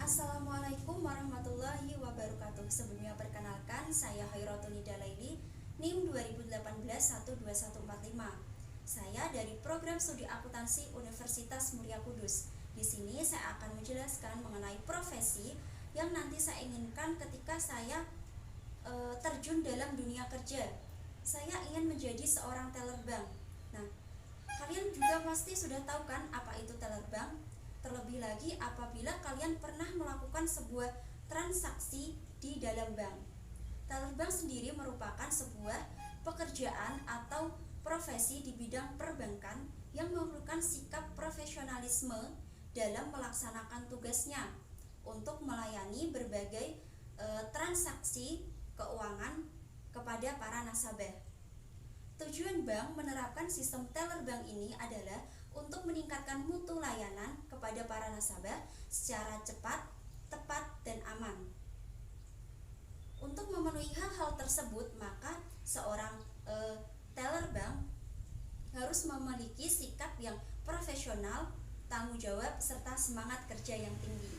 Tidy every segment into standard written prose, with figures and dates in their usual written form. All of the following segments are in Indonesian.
Assalamualaikum warahmatullahi wabarakatuh. Sebelumnya perkenalkan, saya Hairotun Nidalaili, NIM 2018-12145. Saya dari program studi akuntansi Universitas Muria Kudus. Di sini saya akan menjelaskan mengenai profesi yang nanti saya inginkan ketika saya terjun dalam dunia kerja. Saya ingin menjadi seorang teller bank. Nah, kalian juga pasti sudah tahu kan apa itu teller bank? Terlebih lagi apabila kalian pernah melakukan sebuah transaksi di dalam bank. Teller bank sendiri merupakan sebuah pekerjaan atau profesi di bidang perbankan yang memerlukan sikap profesionalisme dalam melaksanakan tugasnya untuk melayani berbagai transaksi keuangan kepada para nasabah. Tujuan bank menerapkan sistem teller bank ini adalah untuk meningkatkan mutu layanan kepada para nasabah secara cepat, tepat, dan aman. Untuk memenuhi hal-hal tersebut, maka seorang teller bank harus memiliki sikap yang profesional, tanggung jawab, serta semangat kerja yang tinggi.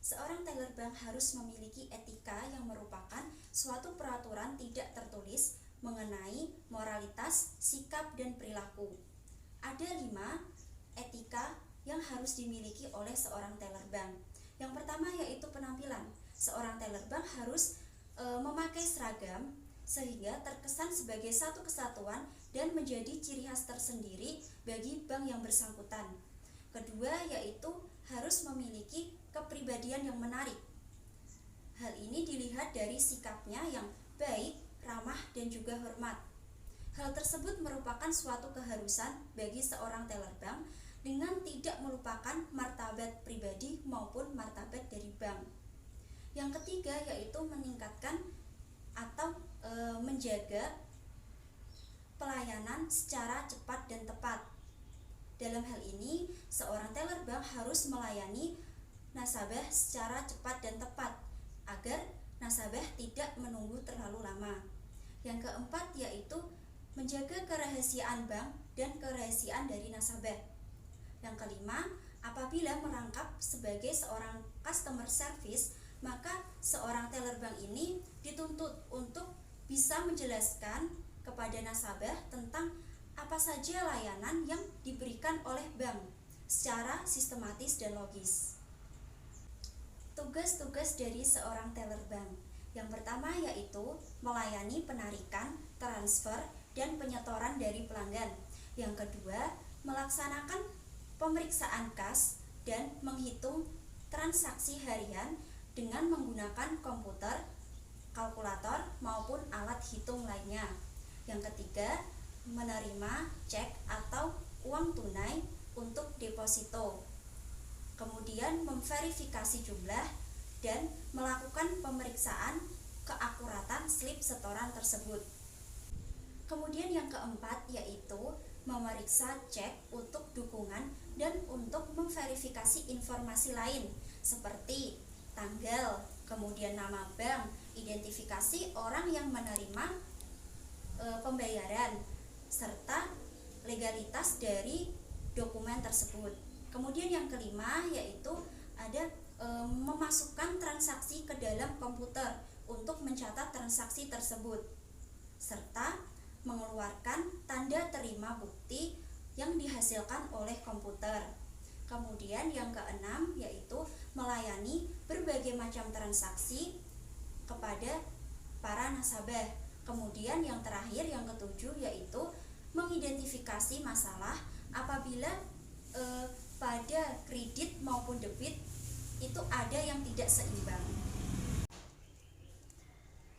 Seorang teller bank harus memiliki etika yang merupakan suatu peraturan tidak tertulis mengenai moralitas, sikap, dan perilaku. Ada 5 etika yang harus dimiliki oleh seorang teller bank. Yang pertama yaitu penampilan. Seorang teller bank harus memakai seragam sehingga terkesan sebagai satu kesatuan dan menjadi ciri khas tersendiri bagi bank yang bersangkutan. Kedua yaitu harus memiliki kepribadian yang menarik. Hal ini dilihat dari sikapnya yang baik, ramah, dan juga hormat. Hal tersebut merupakan suatu keharusan bagi seorang teller bank dengan tidak melupakan martabat pribadi maupun martabat dari bank. Yang ketiga yaitu meningkatkan atau menjaga pelayanan secara cepat dan tepat. Dalam hal ini, seorang teller bank harus melayani nasabah secara cepat dan tepat agar nasabah tidak menunggu terlalu lama. Yang keempat yaitu menjaga kerahasiaan bank dan kerahasiaan dari nasabah. Yang kelima, apabila merangkap sebagai seorang customer service, maka seorang teller bank ini dituntut untuk bisa menjelaskan kepada nasabah tentang apa saja layanan yang diberikan oleh bank secara sistematis dan logis. Tugas-tugas dari seorang teller bank. Yang pertama yaitu melayani penarikan, transfer, dan penyetoran dari pelanggan. Yang kedua, melaksanakan pemeriksaan kas dan menghitung transaksi harian dengan menggunakan komputer, kalkulator, maupun alat hitung lainnya. Yang ketiga, menerima cek atau uang tunai untuk deposito. Kemudian memverifikasi jumlah dan melakukan pemeriksaan keakuratan slip setoran tersebut. Kemudian yang keempat yaitu memeriksa cek untuk dukungan dan untuk memverifikasi informasi lain seperti tanggal, kemudian nama bank, identifikasi orang yang menerima pembayaran, serta legalitas dari dokumen tersebut. Kemudian yang kelima yaitu ada memasukkan transaksi ke dalam komputer untuk mencatat transaksi tersebut, serta mengeluarkan tanda terima bukti yang dihasilkan oleh komputer. Kemudian yang keenam yaitu melayani berbagai macam transaksi kepada para nasabah. Kemudian yang terakhir, yang ketujuh yaitu mengidentifikasi masalah apabila pada kredit maupun debit itu ada yang tidak seimbang.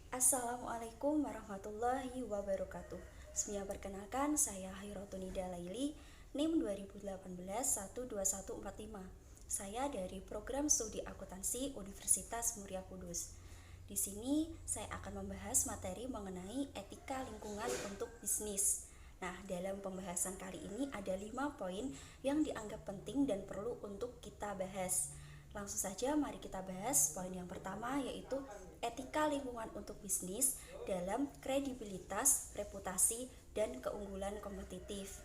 Assalamualaikum warahmatullahi wabarakatuh. Sebelumnya perkenalkan, saya Hairotun Nidalaili, NIM 2018-12145. Saya dari program studi akuntansi Universitas Muria Kudus. Di sini saya akan membahas materi mengenai etika lingkungan untuk bisnis. Nah, dalam pembahasan kali ini ada 5 poin yang dianggap penting dan perlu untuk kita bahas. Langsung saja mari kita bahas poin yang pertama yaitu etika lingkungan untuk bisnis dalam kredibilitas, reputasi, dan keunggulan kompetitif.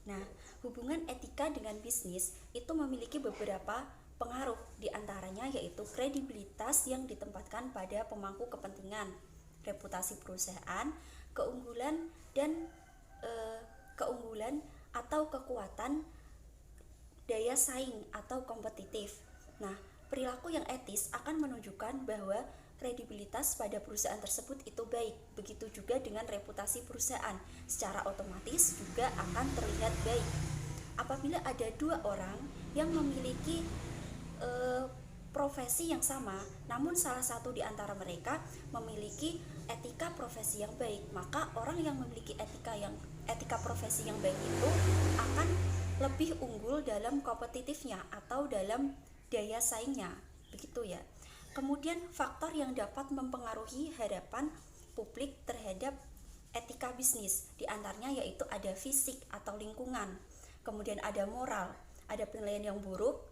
Nah, hubungan etika dengan bisnis itu memiliki beberapa pengaruh, diantaranya yaitu kredibilitas yang ditempatkan pada pemangku kepentingan, reputasi perusahaan, keunggulan dan keunggulan atau kekuatan daya saing atau kompetitif. Nah, perilaku yang etis akan menunjukkan bahwa kredibilitas pada perusahaan tersebut itu baik. Begitu juga dengan reputasi perusahaan, secara otomatis juga akan terlihat baik. Apabila ada dua orang yang memiliki profesi yang sama, namun salah satu di antara mereka memiliki etika profesi yang baik, maka orang yang memiliki etika profesi yang baik itu akan lebih unggul dalam kompetitifnya atau dalam daya saingnya, begitu ya. Kemudian faktor yang dapat mempengaruhi harapan publik terhadap etika bisnis, diantaranya yaitu ada fisik atau lingkungan, kemudian ada moral, ada penilaian yang buruk,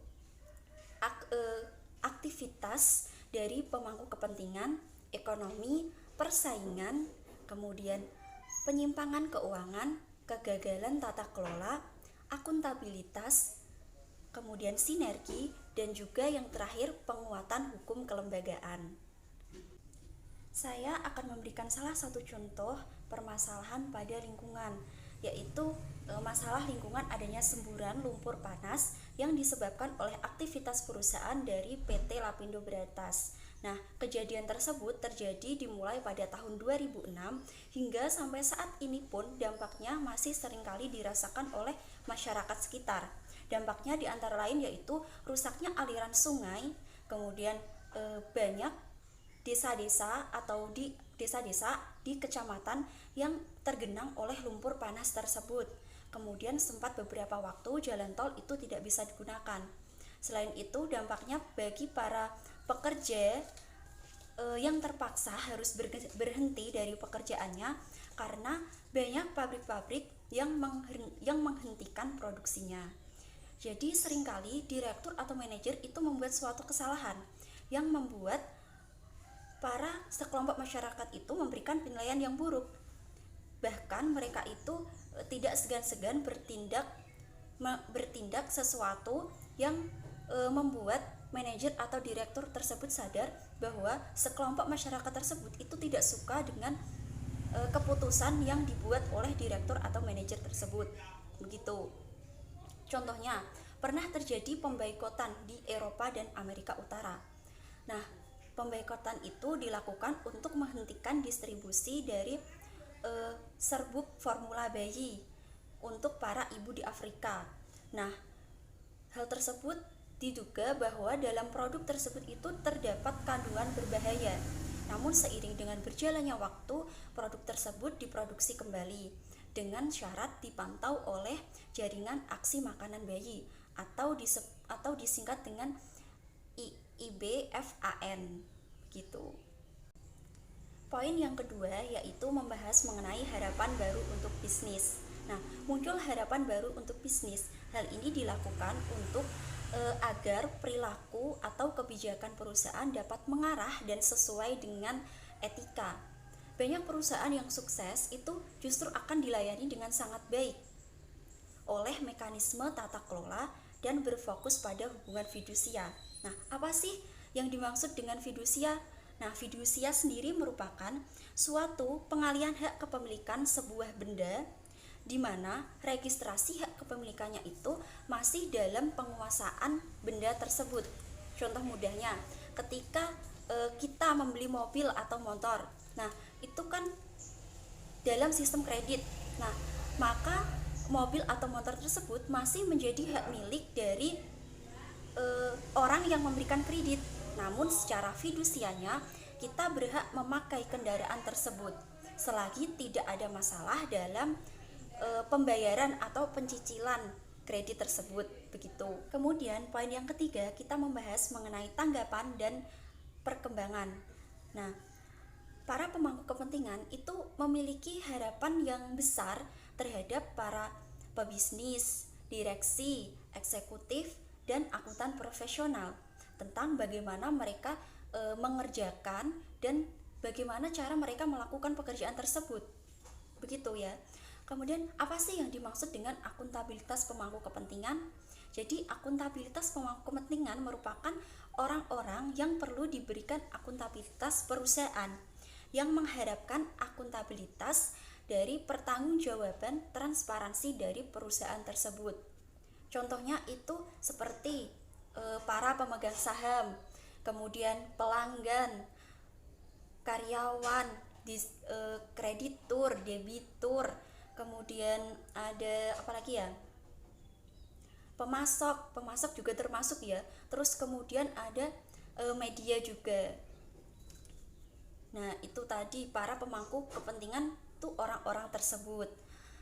aktivitas dari pemangku kepentingan, ekonomi, persaingan, kemudian penyimpangan keuangan, kegagalan tata kelola, akuntabilitas, kemudian sinergi, dan juga yang terakhir penguatan hukum kelembagaan. Saya akan memberikan salah satu contoh permasalahan pada lingkungan, yaitu masalah lingkungan adanya semburan lumpur panas yang disebabkan oleh aktivitas perusahaan dari PT Lapindo Berantas. Nah, kejadian tersebut terjadi dimulai pada tahun 2006 hingga sampai saat ini pun dampaknya masih seringkali dirasakan oleh masyarakat sekitar. Dampaknya di antara lain yaitu rusaknya aliran sungai, kemudian banyak desa-desa atau di desa-desa di kecamatan yang tergenang oleh lumpur panas tersebut. Kemudian sempat beberapa waktu jalan tol itu tidak bisa digunakan. Selain itu dampaknya bagi para pekerja yang terpaksa harus berhenti dari pekerjaannya karena banyak pabrik-pabrik yang menghentikan produksinya. Jadi seringkali direktur atau manajer itu membuat suatu kesalahan yang membuat para sekelompok masyarakat itu memberikan penilaian yang buruk. Bahkan mereka itu tidak segan-segan bertindak sesuatu yang membuat manajer atau direktur tersebut sadar bahwa sekelompok masyarakat tersebut itu tidak suka dengan keputusan yang dibuat oleh direktur atau manajer tersebut. Begitu. Contohnya, pernah terjadi pemboikotan di Eropa dan Amerika Utara. Nah, pemboikotan itu dilakukan untuk menghentikan distribusi dari serbuk formula bayi untuk para ibu di Afrika. Nah, hal tersebut diduga bahwa dalam produk tersebut itu terdapat kandungan berbahaya. Namun seiring dengan berjalannya waktu, produk tersebut diproduksi kembali dengan syarat dipantau oleh jaringan aksi makanan bayi atau disingkat dengan IBFAN gitu. Poin yang kedua yaitu membahas mengenai harapan baru untuk bisnis. Nah, muncul harapan baru untuk bisnis. Hal ini dilakukan untuk agar perilaku atau kebijakan perusahaan dapat mengarah dan sesuai dengan etika. Banyak perusahaan yang sukses itu justru akan dilayani dengan sangat baik oleh mekanisme tata kelola dan berfokus pada hubungan fidusia. Nah, apa sih yang dimaksud dengan fidusia? Nah, fidusia sendiri merupakan suatu pengalihan hak kepemilikan sebuah benda di mana registrasi hak kepemilikannya itu masih dalam penguasaan benda tersebut. Contoh mudahnya, ketika kita membeli mobil atau motor, nah itu kan dalam sistem kredit. Nah, maka mobil atau motor tersebut masih menjadi hak milik dari orang yang memberikan kredit. Namun secara fidusianya kita berhak memakai kendaraan tersebut selagi tidak ada masalah dalam pembayaran atau pencicilan kredit tersebut, begitu. Kemudian poin yang ketiga kita membahas mengenai tanggapan dan perkembangan. Nah, para pemangku kepentingan itu memiliki harapan yang besar terhadap para pebisnis, direksi, eksekutif, dan akuntan profesional tentang bagaimana mereka mengerjakan dan bagaimana cara mereka melakukan pekerjaan tersebut. Begitu ya. Kemudian apa sih yang dimaksud dengan akuntabilitas pemangku kepentingan? Jadi akuntabilitas pemangku kepentingan merupakan orang-orang yang perlu diberikan akuntabilitas perusahaan, yang mengharapkan akuntabilitas dari pertanggungjawaban transparansi dari perusahaan tersebut. Contohnya itu seperti para pemegang saham, kemudian pelanggan, karyawan, kreditur, debitur, kemudian ada apa lagi ya? Pemasok juga termasuk ya. Terus kemudian ada media juga. Nah, itu tadi para pemangku kepentingan tuh orang-orang tersebut.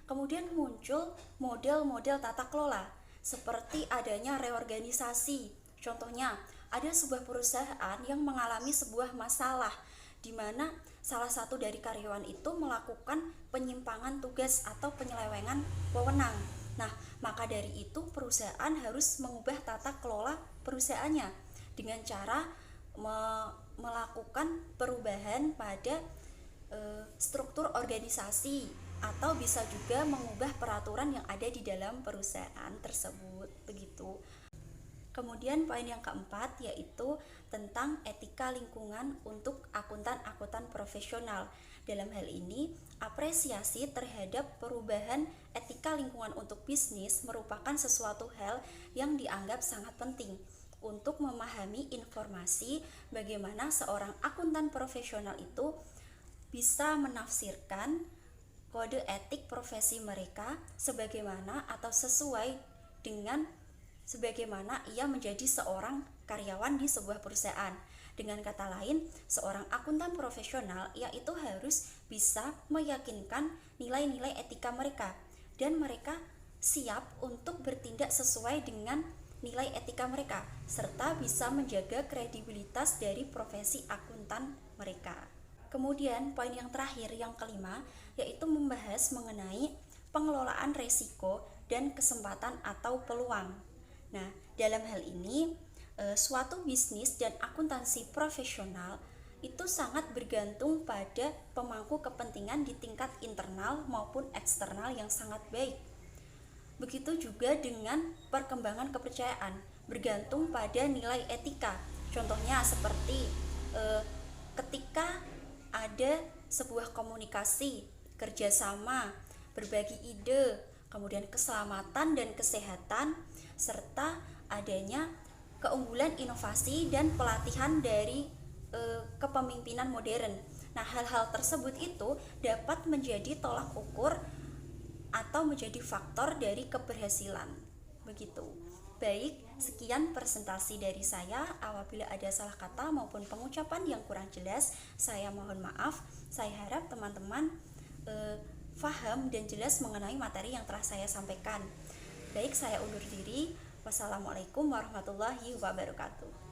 Kemudian muncul model-model tata kelola seperti adanya reorganisasi. Contohnya, ada sebuah perusahaan yang mengalami sebuah masalah di mana salah satu dari karyawan itu melakukan penyimpangan tugas atau penyelewengan wewenang. Nah, maka dari itu perusahaan harus mengubah tata kelola perusahaannya dengan cara melakukan perubahan pada struktur organisasi, atau bisa juga mengubah peraturan yang ada di dalam perusahaan tersebut, begitu. Kemudian poin yang keempat yaitu tentang etika lingkungan untuk akuntan-akuntan profesional. Dalam hal ini, apresiasi terhadap perubahan etika lingkungan untuk bisnis merupakan sesuatu hal yang dianggap sangat penting untuk memahami informasi bagaimana seorang akuntan profesional itu bisa menafsirkan kode etik profesi mereka sebagaimana atau sesuai dengan sebagaimana ia menjadi seorang karyawan di sebuah perusahaan. Dengan kata lain, seorang akuntan profesional yaitu harus bisa meyakinkan nilai-nilai etika mereka dan mereka siap untuk bertindak sesuai dengan nilai etika mereka serta bisa menjaga kredibilitas dari profesi akuntan mereka. Kemudian poin yang terakhir, yang kelima, yaitu membahas mengenai pengelolaan resiko dan kesempatan atau peluang. Nah, dalam hal ini suatu bisnis dan akuntansi profesional itu sangat bergantung pada pemangku kepentingan di tingkat internal maupun eksternal yang sangat baik. Begitu juga dengan perkembangan kepercayaan, bergantung pada nilai etika. Contohnya seperti ketika ada sebuah komunikasi, kerjasama, berbagi ide, kemudian keselamatan dan kesehatan, serta adanya keunggulan inovasi dan pelatihan dari kepemimpinan modern. Nah, hal-hal tersebut itu dapat menjadi tolak ukur atau menjadi faktor dari keberhasilan. Begitu. Baik, sekian presentasi dari saya. Apabila ada salah kata maupun pengucapan yang kurang jelas, saya mohon maaf. Saya harap teman-teman faham dan jelas mengenai materi yang telah saya sampaikan. Baik, saya undur diri. Wassalamualaikum warahmatullahi wabarakatuh.